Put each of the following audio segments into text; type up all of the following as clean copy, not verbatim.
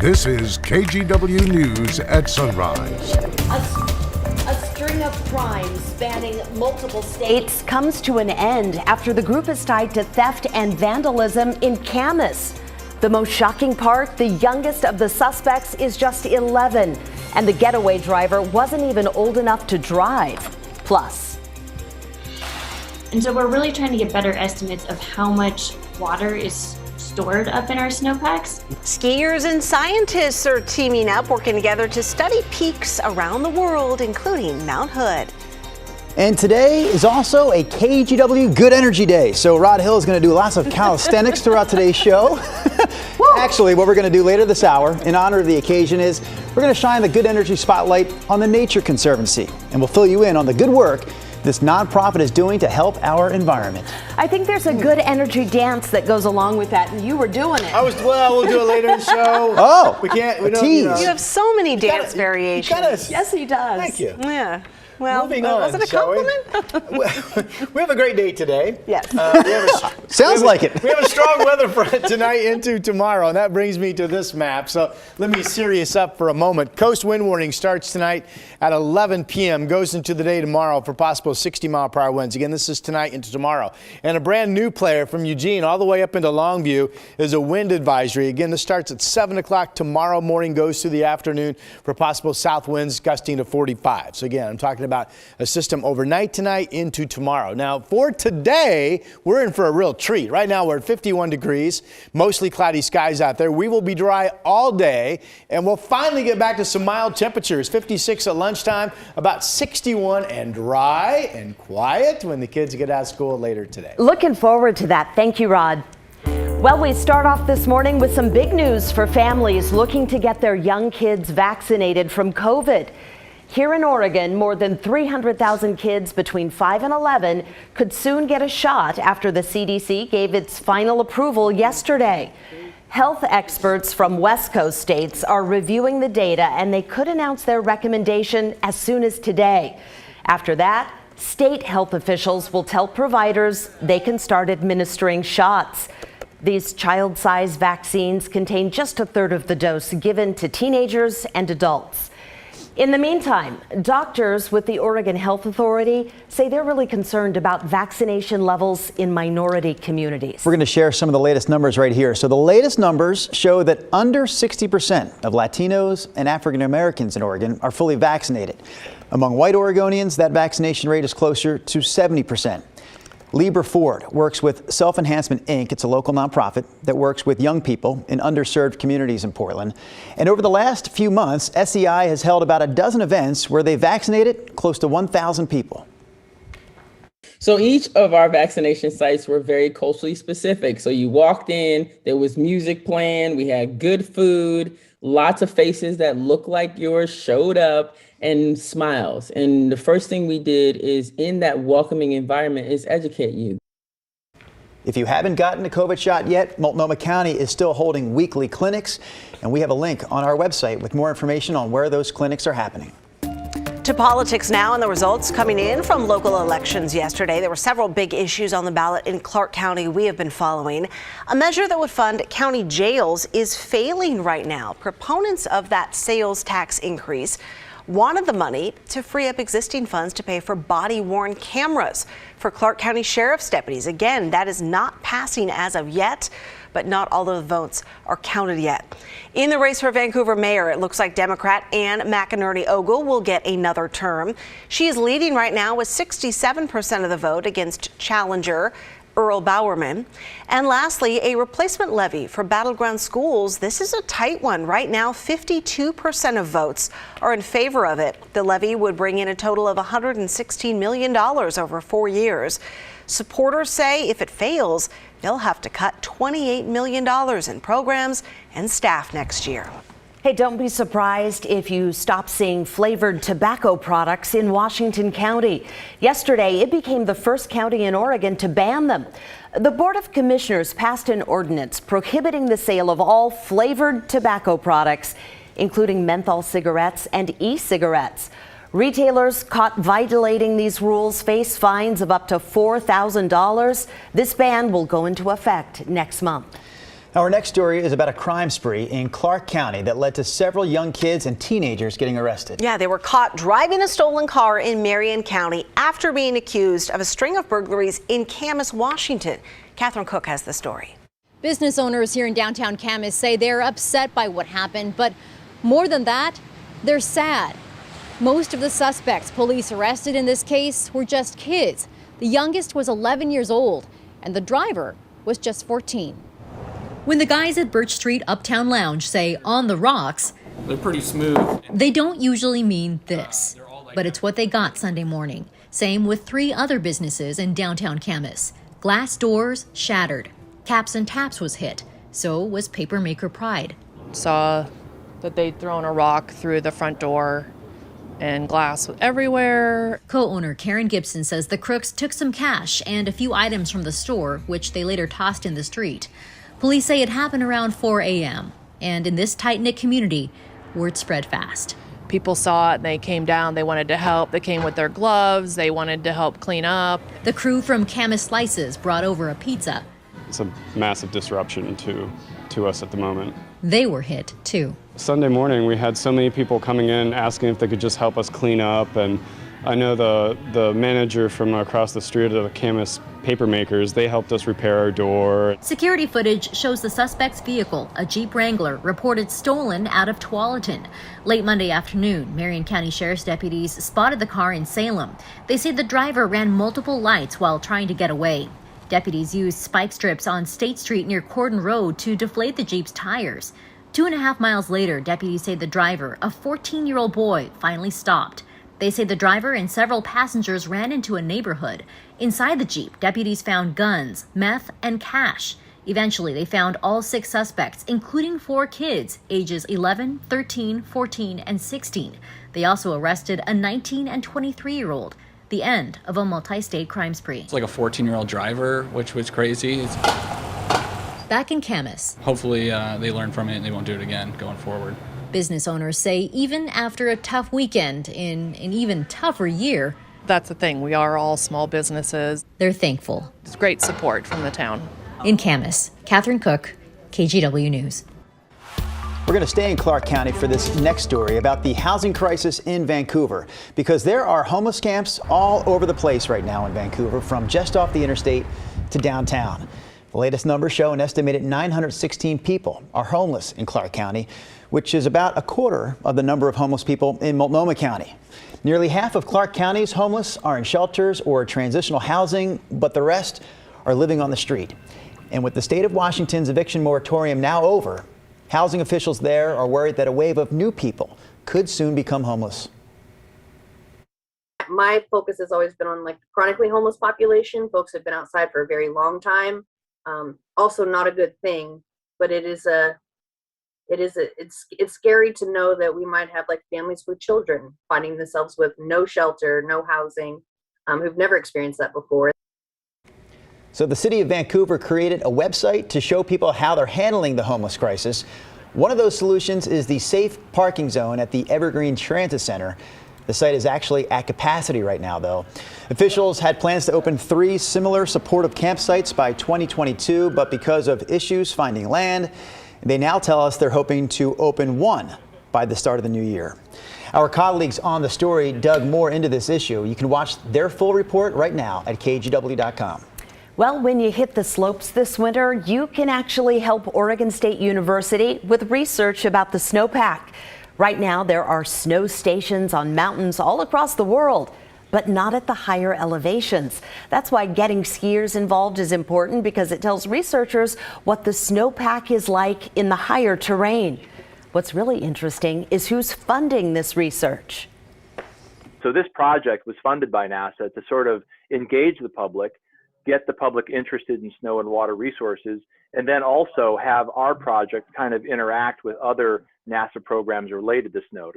This is KGW News at Sunrise. A string of crimes spanning multiple states comes to an end after the group is tied to theft and vandalism in Camas. The most shocking part, the youngest of the suspects is just 11, and the getaway driver wasn't even old enough to drive. Plus. And so we're really trying to get better estimates of how much water is stored up in our snowpacks. Skiers and scientists are teaming up, working together to study peaks around the world, including Mount Hood. And today is also a KGW Good Energy Day. So Rod Hill is going to do lots of calisthenics throughout today's show. Actually, what we're going to do later this hour in honor of the occasion is we're going to shine the Good Energy spotlight on the Nature Conservancy. And we'll fill you in on the good work this nonprofit is doing to help our environment. I think there's a good energy dance that goes along with that, and you were doing it. We'll do it later in the show. Oh, we don't, tease. You have so many dance variations. Yes, he does. Thank you. Yeah. Well, moving on, was it a compliment? We have a great day today. Yes. Sounds like it. We have a strong weather front tonight into tomorrow, and that brings me to this map. So let me serious up for a moment. Coast wind warning starts tonight at 11 p.m., goes into the day tomorrow for possible 60-mile-per-hour winds. Again, this is tonight into tomorrow. And a brand new player from Eugene all the way up into Longview is a wind advisory. Again, this starts at 7 o'clock tomorrow morning, goes through the afternoon for possible south winds gusting to 45. So again, I'm talking about a system overnight tonight into tomorrow. Now for today, we're in for a real treat. Right now we're at 51 degrees, mostly cloudy skies out there. We will be dry all day, and we'll finally get back to some mild temperatures. 56 at lunchtime, about 61 and dry and quiet when the kids get out of school later today. Looking forward to that. Thank you, Rod. Well, we start off this morning with some big news for families looking to get their young kids vaccinated from COVID. Here in Oregon, more than 300,000 kids between 5 and 11 could soon get a shot after the CDC gave its final approval yesterday. Health experts from West Coast states are reviewing the data, and they could announce their recommendation as soon as today. After that, state health officials will tell providers they can start administering shots. These child-sized vaccines contain just a third of the dose given to teenagers and adults. In the meantime, doctors with the Oregon Health Authority say they're really concerned about vaccination levels in minority communities. We're going to share some of the latest numbers right here. So the latest numbers show that under 60% of Latinos and African Americans in Oregon are fully vaccinated. Among white Oregonians, that vaccination rate is closer to 70%. Lieber Ford works with Self Enhancement Inc. It's a local nonprofit that works with young people in underserved communities in Portland. And over the last few months, SEI has held about a dozen events where they vaccinated close to 1,000 people. So each of our vaccination sites were very culturally specific. So you walked in, there was music playing, we had good food, lots of faces that looked like yours showed up, and smiles. And the first thing we did is in that welcoming environment is educate you. If you haven't gotten a COVID shot yet, Multnomah County is still holding weekly clinics, and we have a link on our website with more information on where those clinics are happening. To politics now, and the results coming in from local elections yesterday. There were several big issues on the ballot in Clark County we have been following. A measure that would fund county jails is failing right now. Proponents of that sales tax increase wanted the money to free up existing funds to pay for body-worn cameras for Clark County Sheriff's deputies. Again, that is not passing as of yet, but not all of the votes are counted yet. In the race for Vancouver mayor, it looks like Democrat Ann McInerney Ogle will get another term. She is leading right now with 67% of the vote against challenger Earl Bowerman. And lastly, a replacement levy for battleground schools. This is a tight one. Right now, 52% of votes are in favor of it. The levy would bring in a total of $116 million over 4 years. Supporters say if it fails, they'll have to cut $28 million in programs and staff next year. Hey, don't be surprised if you stop seeing flavored tobacco products in Washington County. Yesterday, it became the first county in Oregon to ban them. The Board of Commissioners passed an ordinance prohibiting the sale of all flavored tobacco products, including menthol cigarettes and e-cigarettes. Retailers caught violating these rules face fines of up to $4,000. This ban will go into effect next month. Our next story is about a crime spree in Clark County that led to several young kids and teenagers getting arrested. Yeah, they were caught driving a stolen car in Marion County after being accused of a string of burglaries in Camas, Washington. Catherine Cook has the story. Business owners here in downtown Camas say they're upset by what happened, but more than that, they're sad. Most of the suspects police arrested in this case were just kids. The youngest was 11 years old, and the driver was just 14. When the guys at Birch Street Uptown Lounge say on the rocks, they're pretty smooth. They don't usually mean this, but it's what they got Sunday morning. Same with 3 other businesses in downtown Camas. Glass doors shattered. Caps and Taps was hit. So was Papermaker Pride. Saw that they'd thrown a rock through the front door and glass everywhere. Co-owner Karen Gibson says the crooks took some cash and a few items from the store, which they later tossed in the street. Police say it happened around 4 a.m. And in this tight-knit community, word spread fast. People saw it and they came down. They wanted to help. They came with their gloves. They wanted to help clean up. The crew from Camas Slices brought over a pizza. It's a massive disruption to us at the moment. They were hit, too. Sunday morning, we had so many people coming in asking if they could just help us clean up. And I know the manager from across the street of the Camas Papermakers, they helped us repair our door. Security footage shows the suspect's vehicle, a Jeep Wrangler, reported stolen out of Tualatin. Late Monday afternoon, Marion County Sheriff's deputies spotted the car in Salem. They say the driver ran multiple lights while trying to get away. Deputies used spike strips on State Street near Cordon Road to deflate the Jeep's tires. 2.5 miles later, deputies say the driver, a 14-year-old boy, finally stopped. They say the driver and several passengers ran into a neighborhood. Inside the Jeep, deputies found guns, meth, and cash. Eventually, they found all 6 suspects, including 4 kids, ages 11, 13, 14, and 16. They also arrested a 19 and 23-year-old. The end of a multi-state crime spree. It's like a 14-year-old driver, which was crazy. Back in Camas. Hopefully they learn from it and they won't do it again going forward. Business owners say even after a tough weekend in an even tougher year, That's the thing. We are all small businesses. they're thankful. It's great support from the town. In Camas, Catherine Cook, KGW News. We're going to stay in Clark County for this next story about the housing crisis in Vancouver, because there are homeless camps all over the place right now in Vancouver, from just off the interstate to downtown. The latest numbers show an estimated 916 people are homeless in Clark County, which is about a quarter of the number of homeless people in Multnomah County. Nearly half of Clark County's homeless are in shelters or transitional housing, but the rest are living on the street. And with the state of Washington's eviction moratorium now over, housing officials there are worried that a wave of new people could soon become homeless. My focus has always been on like the chronically homeless population, folks who have been outside for a very long time. Also not a good thing, but it's scary to know that we might have like families with children finding themselves with no shelter, no housing, who've never experienced that before. So the city of Vancouver created a website to show people how they're handling the homeless crisis. One of those solutions is the safe parking zone at the Evergreen Transit Center. The site is actually at capacity right now, though. Officials had plans to open 3 similar supportive campsites by 2022, but because of issues finding land, they now tell us they're hoping to open 1 by the start of the new year. Our colleagues on the story dug more into this issue. You can watch their full report right now at KGW.com. Well, when you hit the slopes this winter, you can actually help Oregon State University with research about the snowpack. Right now, there are snow stations on mountains all across the world, but not at the higher elevations. That's why getting skiers involved is important, because it tells researchers what the snowpack is like in the higher terrain. What's really interesting is who's funding this research. So this project was funded by NASA to sort of engage the public, get the public interested in snow and water resources, and then also have our project kind of interact with other NASA programs related to snow.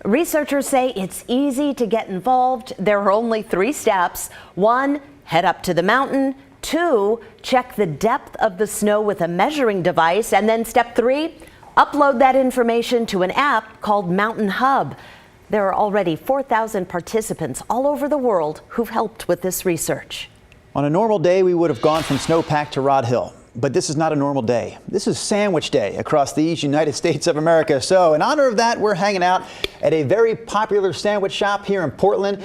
Researchers say it's easy to get involved. There are only 3 steps. 1, head up to the mountain. 2, check the depth of the snow with a measuring device. And then step 3, upload that information to an app called Mountain Hub. There are already 4,000 participants all over the world who've helped with this research. On a normal day, we would have gone from Snowpack to Rod Hill. but this is not a normal day. This is Sandwich Day across the United States of America. So in honor of that, we're hanging out at a very popular sandwich shop here in Portland,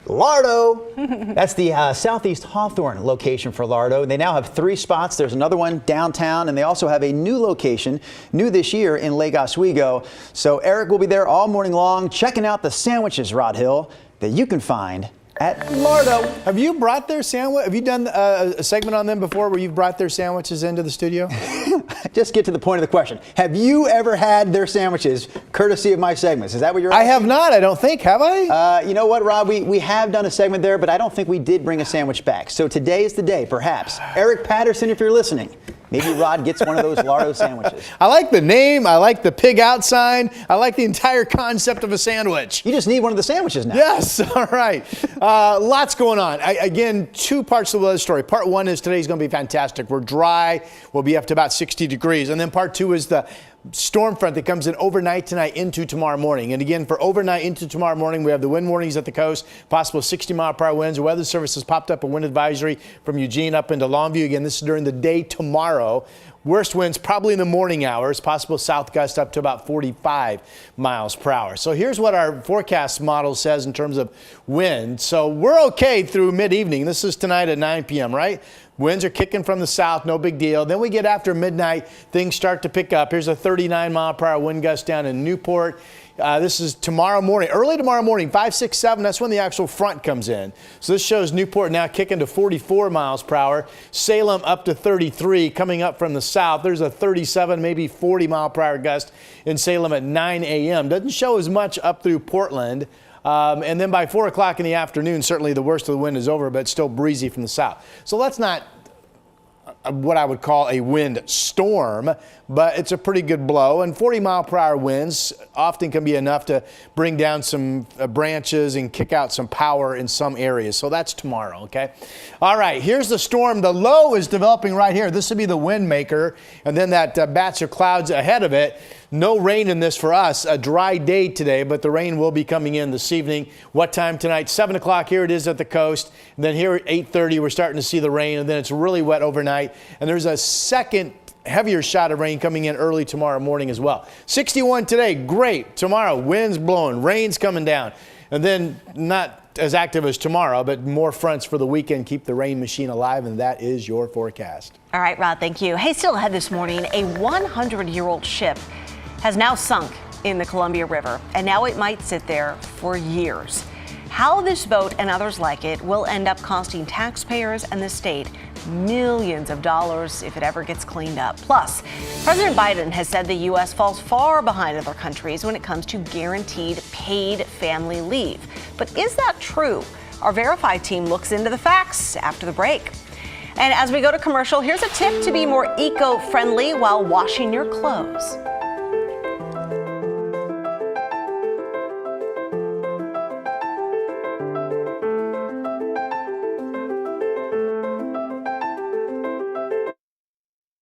Lardo. That's the Southeast Hawthorne location for Lardo. They now have 3 spots. There's another one downtown, and they also have a new location, new this year, in Lake Oswego. So Eric will be there all morning long, checking out the sandwiches, Rod Hill, that you can find at Lardo. Have you brought their sandwich? Have you done a segment on them before where you've brought their sandwiches into the studio? Just get to the point of the question. Have you ever had their sandwiches courtesy of my segments? Is that what you're asking? I have not, I don't think. Have I? You know what, Rob? We have done a segment there, but I don't think we did bring a sandwich back. So today is the day, perhaps. Eric Patterson, if you're listening, maybe Rod gets one of those Lardo sandwiches. I like the name. I like the pig out sign. I like the entire concept of a sandwich. You just need one of the sandwiches now. Yes. All right. Lots going on. Again, 2 parts of the weather story. Part 1 is today's going to be fantastic. We're dry. We'll be up to about 60 degrees. And then part 2 is the storm front that comes in overnight tonight into tomorrow morning. And again, for overnight into tomorrow morning, we have the wind warnings at the coast, possible 60-mile-per-hour winds. The Weather Service has popped up a wind advisory from Eugene up into Longview. Again, this is during the day tomorrow. Worst winds probably in the morning hours, possible south gust up to about 45 miles per hour. So here's what our forecast model says in terms of wind. So we're okay through mid-evening. This is tonight at 9 p.m., right? Winds are kicking from the south, no big deal. Then we get after midnight, things start to pick up. Here's a 39-mile-per-hour wind gust down in Newport. This is tomorrow morning, early tomorrow morning, 5, 6, 7. That's when the actual front comes in. So this shows Newport now kicking to 44 miles per hour. Salem up to 33 coming up from the south. There's a 37, maybe 40 mile per hour gust in Salem at 9 a.m. Doesn't show as much up through Portland. And then by 4 o'clock in the afternoon, certainly the worst of the wind is over, but it's still breezy from the south. So that's not what I would call a wind storm, but it's a pretty good blow. And 40-mile-per-hour winds often can be enough to bring down some branches and kick out some power in some areas. So that's tomorrow, okay? All right, here's the storm. The low is developing right here. This would be the wind maker, and then that batch of clouds ahead of it. No rain in this for us. A dry day today, but the rain will be coming in this evening. What time tonight? 7 o'clock. Here it is at the coast. And then here at 8:30, we're starting to see the rain, and then it's really wet overnight. And there's a second heavier shot of rain coming in early tomorrow morning as well. 61 today, great. Tomorrow, winds blowing, rain's coming down. And then not as active as tomorrow, but more fronts for the weekend. Keep the rain machine alive, and that is your forecast. All right, Rod, thank you. Hey, still ahead this morning, a 100-year-old ship has now sunk in the Columbia River, and now it might sit there for years. How this boat and others like it will end up costing taxpayers and the state millions of dollars if it ever gets cleaned up. Plus, President Biden has said the U.S. falls far behind other countries when it comes to guaranteed paid family leave. But is that true? Our Verify team looks into the facts after the break. And as we go to commercial, here's a tip to be more eco-friendly while washing your clothes.